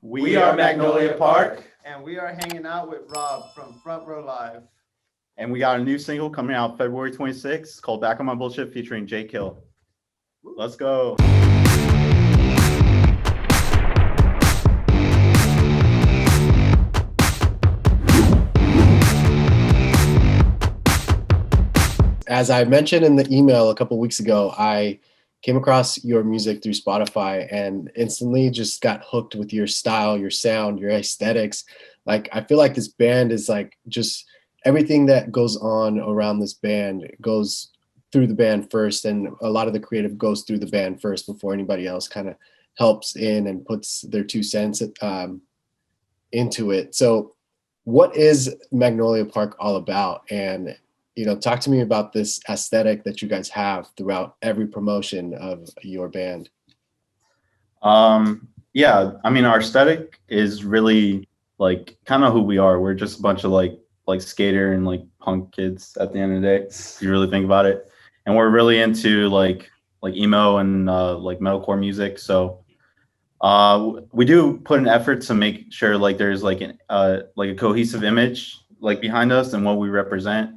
We are Magnolia Park. And we are hanging out with Rob from Front Row Live. And we got a new single coming out February 26th called Back on My Bullshit featuring J. Kill. Let's go. As I mentioned in the email a couple weeks ago, I came across your music through Spotify and instantly just got hooked with your style, your sound, your aesthetics. Like, I feel like this band is like just everything that goes on around this band goes through the band first, and a lot of the creative goes through the band first before anybody else kind of helps in and puts their 2 cents into it. So what is Magnolia Park all about? And talk to me about this aesthetic that you guys have throughout every promotion of your band. Yeah, I mean, our aesthetic is really like kind of who we are. We're just a bunch of like skater and like punk kids at the end of the day, if you really think about it. And we're really into like emo and like metalcore music. So we do put an effort to make sure like there's like a cohesive image like behind us and what we represent.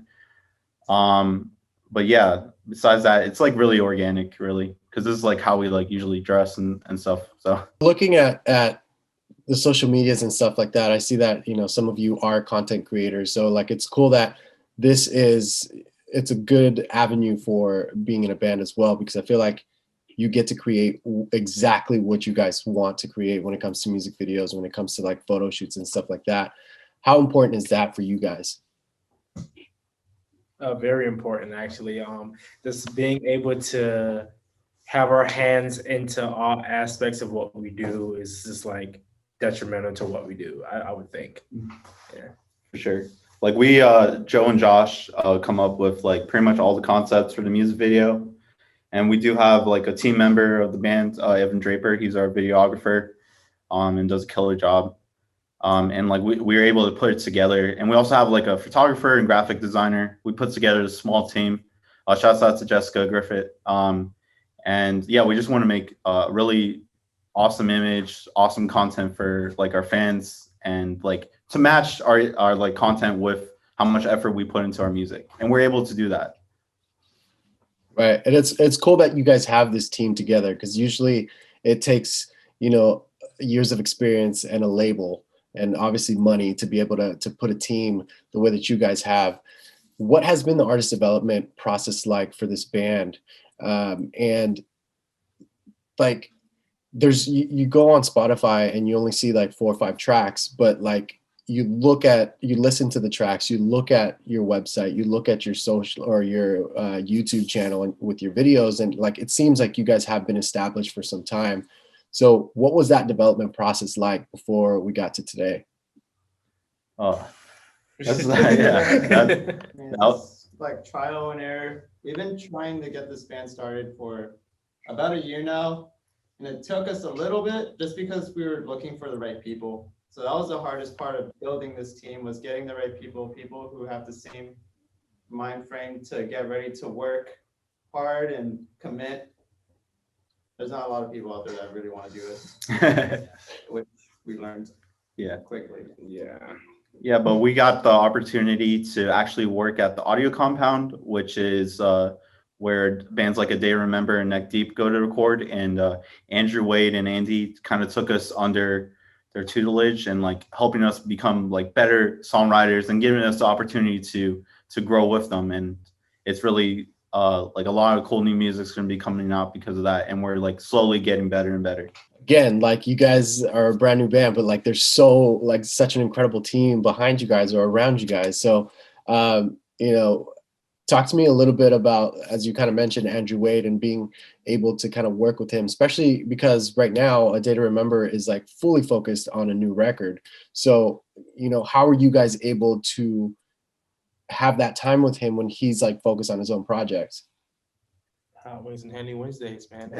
But yeah, besides that, it's like really organic, really, because this is like how we like usually dress and stuff. So looking at the social medias and stuff like that, I see that some of you are content creators. So like it's cool that it's a good avenue for being in a band as well, because I feel like you get to create exactly what you guys want to create when it comes to music videos, when it comes to like photo shoots and stuff like that. How important is that for you guys? Very important, actually. Just being able to have our hands into all aspects of what we do is just like detrimental to what we do, I would think. Yeah, for sure. Like we, Joe and Josh come up with like pretty much all the concepts for the music video. And we do have like a team member of the band, Evan Draper. He's our videographer and does a killer job. And like we were able to put it together, and we also have like a photographer and graphic designer. We put together a small team. Shouts out to Jessica Griffith. And yeah, we just want to make a really awesome image, awesome content for like our fans, and like to match our like content with how much effort we put into our music, and we're able to do that. Right, and it's cool that you guys have this team together, because usually it takes years of experience and a label and obviously money to be able to put a team the way that you guys have. What has been the artist development process like for this band? And like you go on Spotify and you only see like 4 or 5 tracks, but like you listen to the tracks, you look at your website, you look at your social or your YouTube channel and with your videos, and like it seems like you guys have been established for some time. So what was that development process like before we got to today? Oh, that's like trial and error. We've been trying to get this band started for about a year now, and it took us a little bit just because we were looking for the right people. So that was the hardest part of building this team, was getting the right people who have the same mind frame to get ready to work hard and commit. There's not a lot of people out there that really want to do it, which we learned quickly. Yeah, but we got the opportunity to actually work at the Audio Compound, which is where bands like A Day to Remember and Neck Deep go to record. And Andrew Wade and Andy kind of took us under their tutelage and like helping us become like better songwriters and giving us the opportunity to grow with them. And it's really like a lot of cool new music's gonna be coming out because of that, and we're like slowly getting better and better. Again, like you guys are a brand new band, but like there's such an incredible team behind you guys or around you guys. So talk to me a little bit about, as you kind of mentioned, Andrew Wade and being able to kind of work with him, especially because right now A Day to Remember is like fully focused on a new record. So how are you guys able to have that time with him when he's like focused on his own projects? Wings and Handy Wednesdays, man.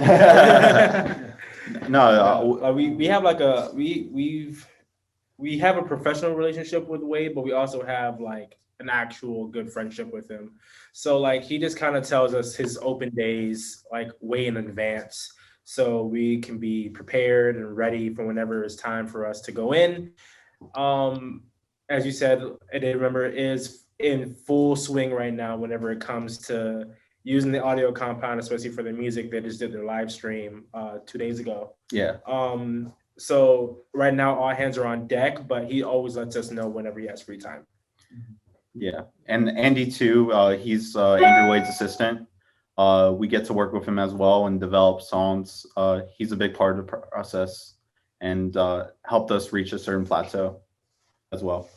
No, we have like we have a professional relationship with Wade, but we also have like an actual good friendship with him. So like he just kind of tells us his open days like way in advance. so we can be prepared and ready for whenever it's time for us to go in. As you said, I did remember, is in full swing right now whenever it comes to using the audio compound, especially for the music. They just did their live stream 2 days ago. Yeah. So right now all hands are on deck, but he always lets us know whenever he has free time. Yeah, and Andy too. He's Andrew Wade's assistant. We get to work with him as well and develop songs. He's a big part of the process and helped us reach a certain plateau as well.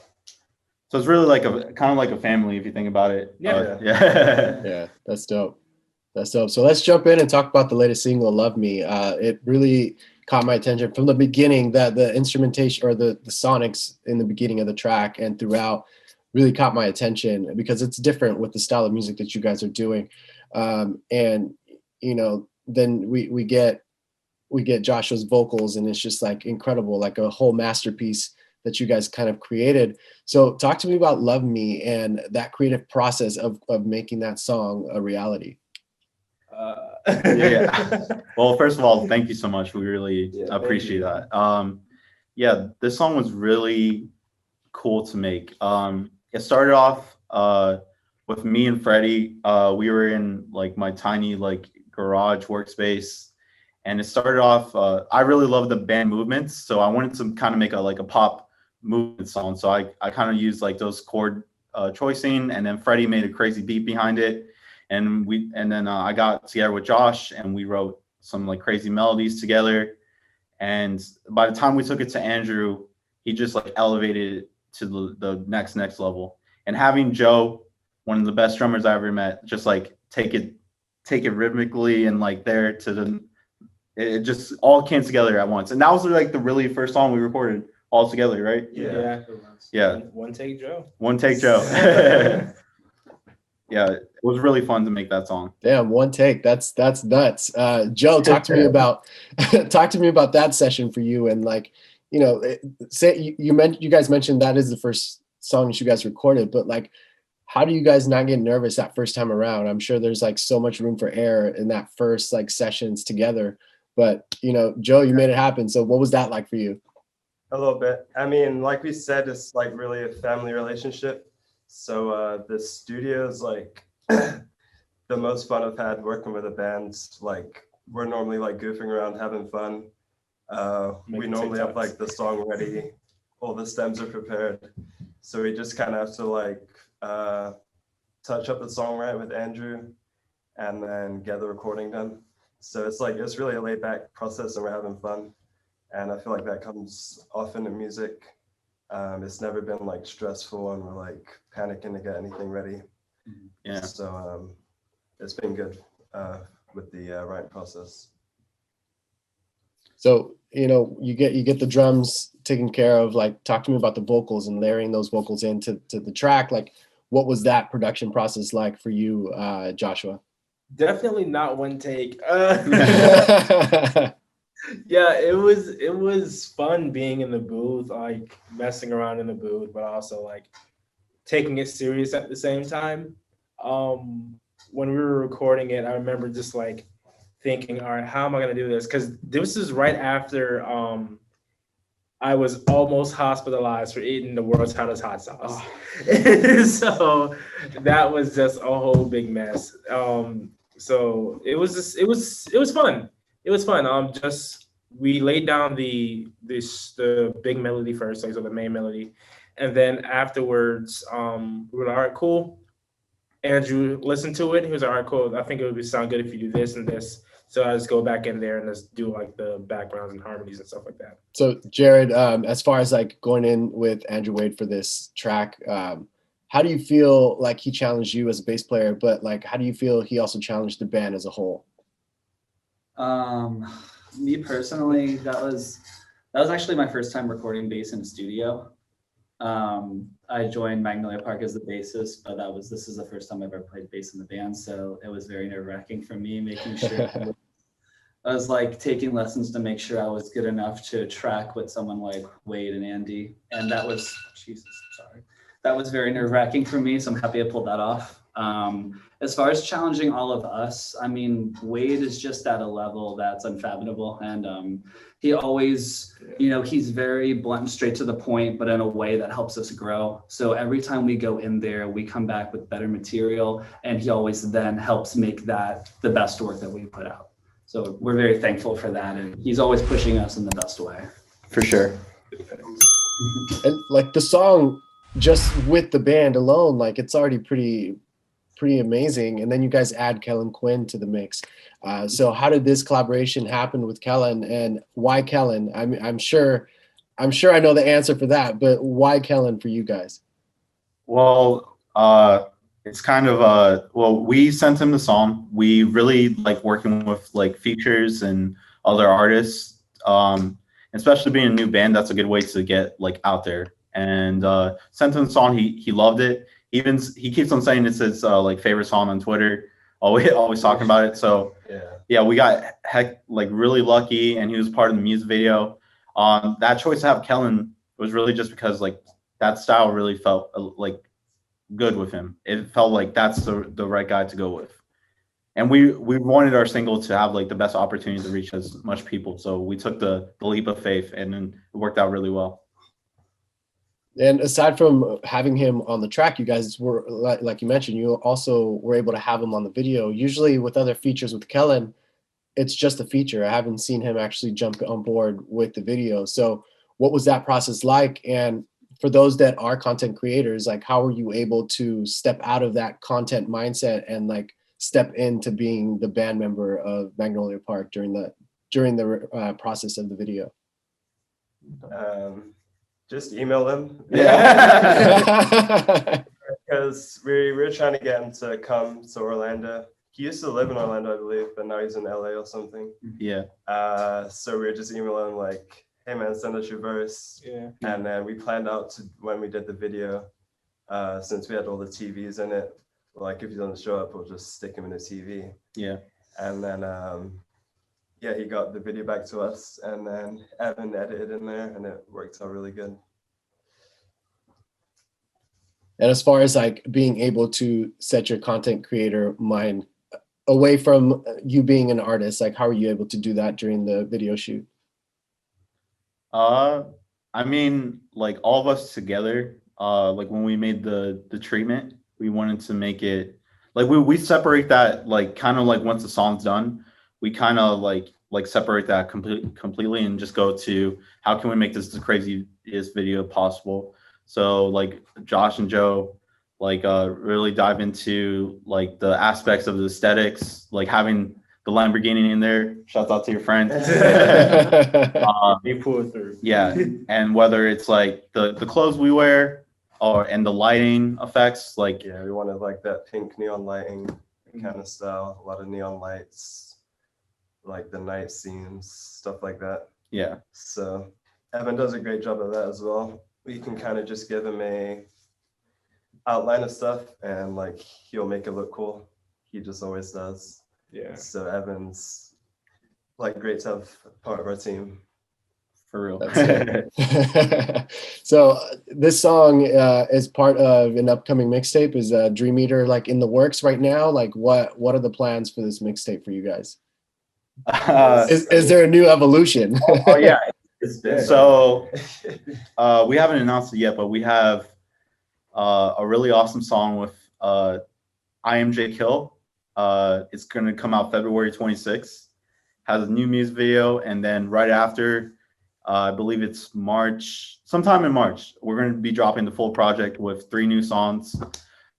So it's really like a kind of like a family if you think about it. Yeah. Yeah, that's dope. That's dope. So let's jump in and talk about the latest single, "Love Me." It really caught my attention from the beginning. That the instrumentation or the sonics in the beginning of the track and throughout really caught my attention because it's different with the style of music that you guys are doing. And you know, then we get Joshua's vocals, and it's just like incredible, like a whole masterpiece that you guys kind of created. So talk to me about "Love Me" and that creative process of making that song a reality. Yeah. Well, first of all, thank you so much. We really appreciate you. that. Yeah, this song was really cool to make. It started off with me and Freddie. We were in like my tiny like garage workspace, and it started off. I really love the band movements, so I wanted to kind of make a pop movement song. So I kind of used like those chord choicing, and then Freddie made a crazy beat behind it, and then I got together with Josh, and we wrote some like crazy melodies together. And by the time we took it to Andrew, he just like elevated it to the next level. And having Joe, one of the best drummers I ever met, just like take it rhythmically and like there to it just all came together at once. And that was like the really first song we recorded all together, right? Yeah. One take Joe. One take Joe. Yeah, it was really fun to make that song. Damn, one take. That's nuts. Joe, talk to me about that session for you. And like, you know, you guys mentioned that is the first song that you guys recorded, but like, how do you guys not get nervous that first time around? I'm sure there's like so much room for error in that first like sessions together. But you know, Joe, you made it happen. So what was that like for you? A little bit. I mean, like we said, it's like really a family relationship. So the studio is like the most fun I've had working with a band. Like we're normally like goofing around, having fun. We normally have like the song ready, all the stems are prepared. So we just kind of have to like touch up the song right with Andrew and then get the recording done. So it's really a laid back process and we're having fun. And I feel like that comes often in music. It's never been like stressful and we're like panicking to get anything ready. Yeah. So it's been good with the writing process. So, you know, you get the drums taken care of. Like, talk to me about the vocals and layering those vocals into the track. Like, what was that production process like for you, Joshua? Definitely not one take. Yeah, it was fun being in the booth, like messing around in the booth, but also like taking it serious at the same time. When we were recording it, I remember just like thinking, all right, how am I gonna do this? Because this is right after I was almost hospitalized for eating the world's hottest hot sauce. So that was just a whole big mess. So it was fun. It was fun. Just we laid down the big melody first, like so the main melody, and then afterwards, we were like, all right, cool. Andrew listened to it. He was like, all right, cool. I think it would sound good if you do this and this. So I just go back in there and just do like the backgrounds and harmonies and stuff like that. So Jared, as far as like going in with Andrew Wade for this track, how do you feel like he challenged you as a bass player, but like how do you feel he also challenged the band as a whole? Me personally, that was actually my first time recording bass in a studio. I joined Magnolia Park as the bassist, but this is the first time I've ever played bass in the band, so it was very nerve-wracking for me, making sure I was like taking lessons to make sure I was good enough to track with someone like Wade and Andy, and that was very nerve-wracking for me, so I'm happy I pulled that off. As far as challenging all of us, I mean, Wade is just at a level that's unfathomable. And he always, you know, he's very blunt and straight to the point, but in a way that helps us grow. So every time we go in there, we come back with better material, and he always then helps make that the best work that we put out. So we're very thankful for that. And he's always pushing us in the best way. For sure. And like the song, just with the band alone, like it's already pretty amazing. And then you guys add Kellin Quinn to the mix. So how did this collaboration happen with Kellin, and why Kellin? I'm sure I know the answer for that, but why Kellin for you guys? Well, it's kind of well, we sent him the song. We really like working with like features and other artists. Especially being a new band, that's a good way to get like out there. And sent him the song. He loved it. He keeps on saying it's his like favorite song on Twitter. Always talking about it. So yeah, we got really lucky, and he was part of the music video. That choice to have Kellin was really just because like that style really felt like good with him. It felt like that's the right guy to go with. And we wanted our single to have like the best opportunity to reach as much people. So we took the leap of faith, and then it worked out really well. And aside from having him on the track, you guys were, like you mentioned, you also were able to have him on the video. Usually with other features with Kellin, it's just a feature. I haven't seen him actually jump on board with the video. So what was that process like? And for those that are content creators, like how were you able to step out of that content mindset and like step into being the band member of Magnolia Park during the process of the video? Just email them. Yeah. Because we were trying to get him to come to Orlando. He used to live in Orlando, I believe, but now he's in LA or something. Yeah. So we were just emailing him like, hey man, send us your verse. Yeah. And then we planned out to, when we did the video, since we had all the TVs in it, like if he doesn't show up, we'll just stick him in a TV. Yeah. And then yeah, he got the video back to us, and then Evan edited in there, and it worked out really good. And as far as like being able to set your content creator mind away from you being an artist, like how are you able to do that during the video shoot? I mean, like all of us together, like when we made the treatment, we wanted to make it like we separate that, like kind of like once the song's done, we kind of like separate that completely and just go to how can we make this the craziest video possible. So like Josh and Joe like really dive into like the aspects of the aesthetics, like having the Lamborghini in there. Shouts out to your friend. They pulled through. Yeah, and whether it's like the clothes we wear and the lighting effects, like Yeah, we wanted like that pink neon lighting kind of style, a lot of neon lights, like the night scenes, stuff like that. yeah. So Evan does a great job of that as well. We can kind of just give him a outline of stuff, and like he'll make it look cool. He just always does. Yeah. So Evan's like great to have part of our team. For real. So this song is part of an upcoming mixtape. Is Dream Eater like in the works right now? Like what are the plans for this mixtape for you guys? Is there a new evolution? Oh yeah. So we haven't announced it yet, but we have a really awesome song with IMJ Kill. It's going to come out February 26th. Has a new music video, and then right after, I believe it's sometime in March, we're going to be dropping the full project with 3 new songs,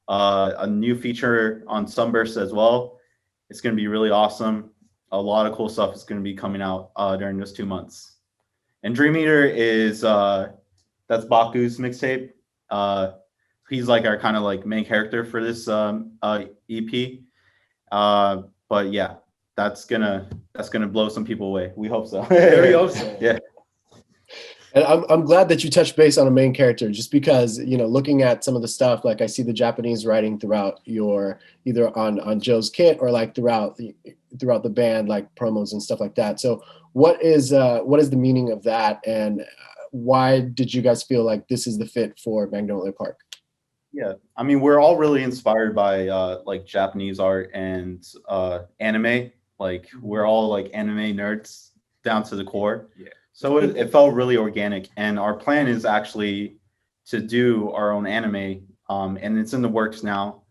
a new feature on Sunburst as well. It's going to be really awesome. A lot of cool stuff is going to be coming out during those 2 months. And Dream Eater is that's Baku's mixtape. He's like our kind of like main character for this EP. But yeah, that's gonna blow some people away. We hope so. Very hope so. Yeah. And I'm glad that you touched base on a main character, just because, you know, looking at some of the stuff, like I see the Japanese writing throughout your, either on Joe's kit or like throughout the band, like promos and stuff like that. So what is the meaning of that, and why did you guys feel like this is the fit for Magnolia Park? Yeah, I mean, we're all really inspired by like Japanese art and anime. Like we're all like anime nerds down to the core. Yeah. So it felt really organic, and our plan is actually to do our own anime, and it's in the works now,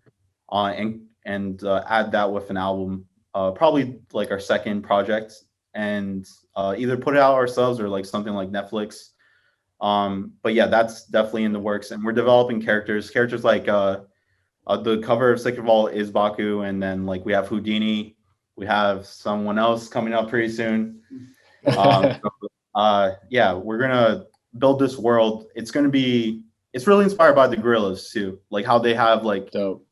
and add that with an album, probably like our second project, and either put it out ourselves or like something like Netflix. But yeah, that's definitely in the works, and we're developing characters like the cover of Sick of All is Baku, and then like we have Houdini, we have someone else coming up pretty soon. Yeah, we're gonna build this world. It's really inspired by the Gorillas too, like how they have like Dope.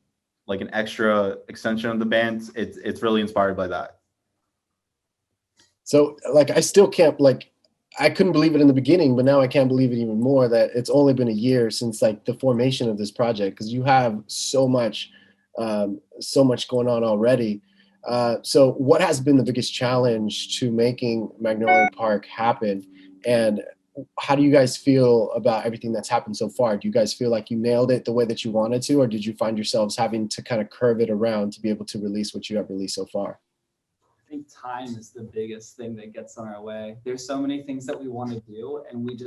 like an extra extension of the band. It's really inspired by that. So like I still can't like I couldn't believe it in the beginning, but now I can't believe it even more that it's only been a year since like the formation of this project, because you have so much going on already. So what has been the biggest challenge to making Magnolia Park happen, and how do you guys feel about everything that's happened so far? Do you guys feel like you nailed it the way that you wanted to, or did you find yourselves having to kind of curve it around to be able to release what you have released so far? I think time is the biggest thing that gets in our way. There's so many things that we want to do, and we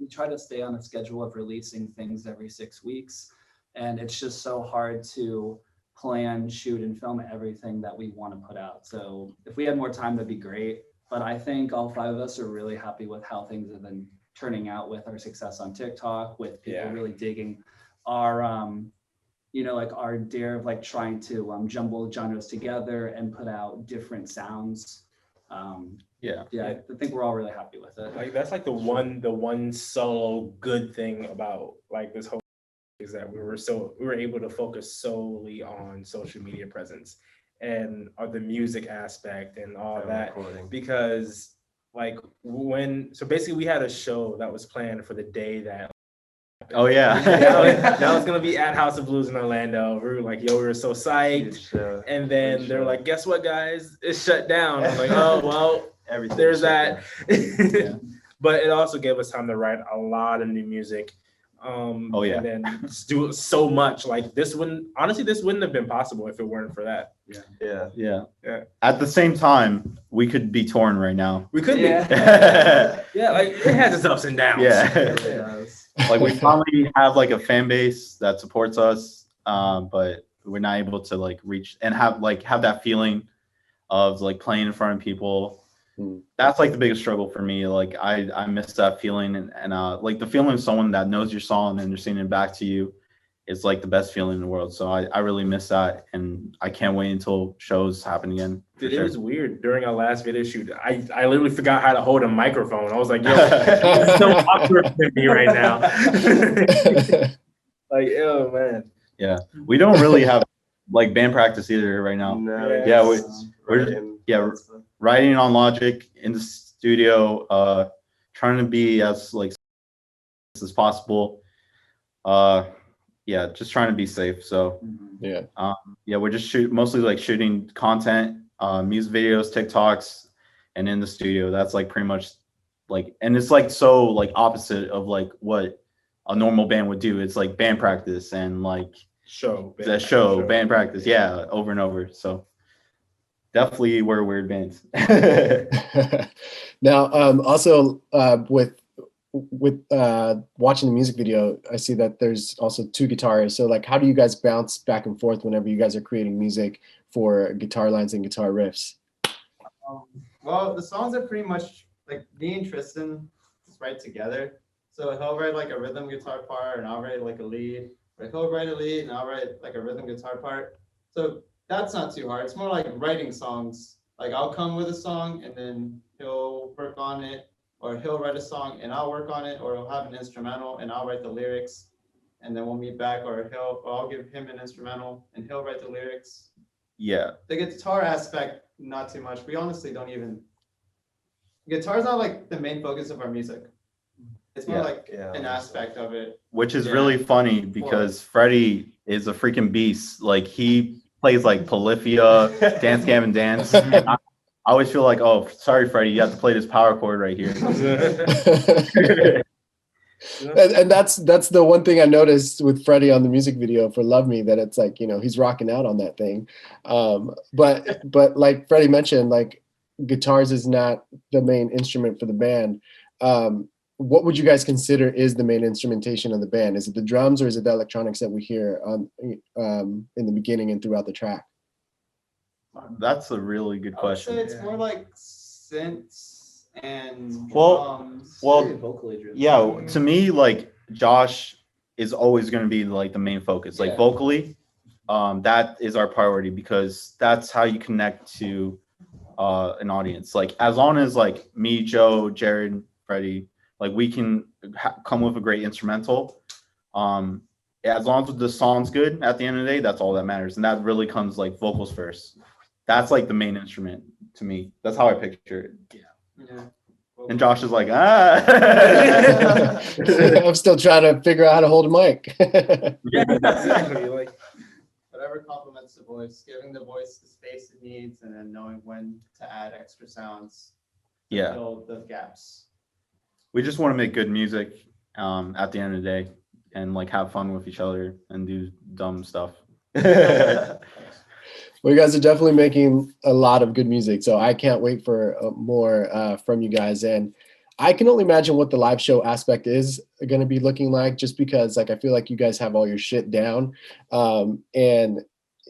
try to stay on a schedule of releasing things every 6 weeks. And it's just so hard to plan, shoot, and film everything that we want to put out. So if we had more time, that'd be great. But I think all 5 of us are really happy with how things have been turning out with our success on TikTok, with people really digging our like our dare of like trying to jumble genres together and put out different sounds. Yeah, I think we're all really happy with it. Like that's like the one solo good thing about like this whole is that we were able to focus solely on social media presence and the music aspect and all that Recording. because like so basically we had a show that was planned for the day that oh yeah. that was gonna be at House of Blues in Orlando. We were like, yo, we were so psyched. And then they're like, guess what, guys? It's shut down. I'm like, oh well, Everything there's shut that. But it also gave us time to write a lot of new music. Oh yeah. And then just do so much. Like this wouldn't have been possible if it weren't for that. Yeah. At the same time, we could be torn right now. We could be. Yeah. Yeah, like it has its ups and downs. Yeah. Like we finally have like a fan base that supports us, but we're not able to like reach and have that feeling of like playing in front of people. That's like the biggest struggle for me. Like I miss that feeling, and like the feeling of someone that knows your song and they're singing it back to you is like the best feeling in the world. So I really miss that, and I can't wait until shows happen again. Dude, it was weird during our last video shoot. I literally forgot how to hold a microphone. I was like, yo, it's so awkward for me right now. Like, oh man. Yeah, we don't really have like band practice either right now. No, Yeah, we're writing on Logic in the studio, trying to be as like as possible. Yeah, just trying to be safe. So we're just mostly like shooting content, music videos, TikToks, and in the studio. That's like pretty much like, and it's like so like opposite of like what a normal band would do. It's like band practice and like band practice, yeah, over and over. So definitely we're a weird band. Now, also with watching the music video, I see that there's also 2 guitarists. So like, how do you guys bounce back and forth whenever you guys are creating music for guitar lines and guitar riffs? Well, the songs are pretty much like me and Tristan just write together. So he'll write like a rhythm guitar part, and I'll write like a lead. Or he'll write a lead, and I'll write like a rhythm guitar part. So that's not too hard. It's more like writing songs. Like I'll come with a song, and then he'll work on it, or he'll write a song and I'll work on it, or he'll have an instrumental and I'll write the lyrics, and then we'll meet back, or I'll give him an instrumental and he'll write the lyrics. Yeah. The guitar aspect, not too much. We honestly don't even. Guitar's not like the main focus of our music. It's more like an aspect of it. Which is really funny because Freddie is a freaking beast. Like he plays like Polyphia, Dance Gavin Dance. I always feel like, oh, sorry, Freddie, you have to play this power chord right here. And that's the one thing I noticed with Freddie on the music video for Love Me, that it's like, he's rocking out on that thing. But like Freddie mentioned, like guitars is not the main instrument for the band. What would you guys consider is the main instrumentation of the band? Is it the drums or is it the electronics that we hear on in the beginning and throughout the track? That's a really good I would question. say it's more like synths and Well- drums. well, Very vocally driven. Yeah, to me, like Josh is always going to be like the main focus. Like Yeah. vocally, that is our priority because that's how you connect to an audience. Like as long as like me, Joe, Jared, Freddie, like we can come with a great instrumental. As long as the song's good at the end of the day, that's all that matters, and that really comes like vocals first. That's like the main instrument to me. That's how I picture it. Yeah. And Josh is like, ah. I'm still trying to figure out how to hold a mic. Yeah, exactly. Like, Whatever complements the voice, giving the voice the space it needs, and then knowing when to add extra sounds. To Yeah. fill the gaps. We We just want to make good music at the end of the day and like have fun with each other and do dumb stuff. Well, you guys are definitely making a lot of good music, so I can't wait for more from you guys. And I can only imagine what the live show aspect is going to be looking like, just because like I feel like you guys have all your shit down, and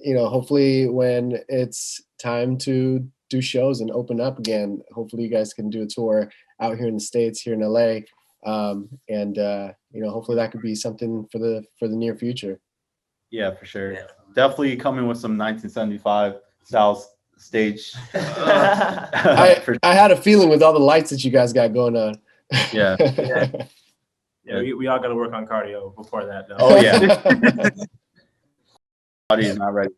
hopefully when it's time to do shows and open up again, hopefully you guys can do a tour out here in the States, here in LA, and hopefully that could be something for the near future. Yeah, for sure. Definitely coming with some 1975 style stage. I For- had a feeling with all the lights that you guys got going on. yeah. yeah, we all got to work on cardio before that, though. Oh yeah. Body is not ready.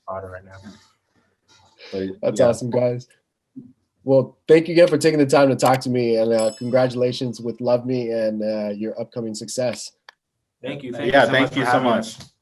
Harder right now. But, That's yeah. awesome, guys. Well, thank you again for taking the time to talk to me, and congratulations with Love Me and your upcoming success. Thank you. Yeah, so thank much you for so having much. us.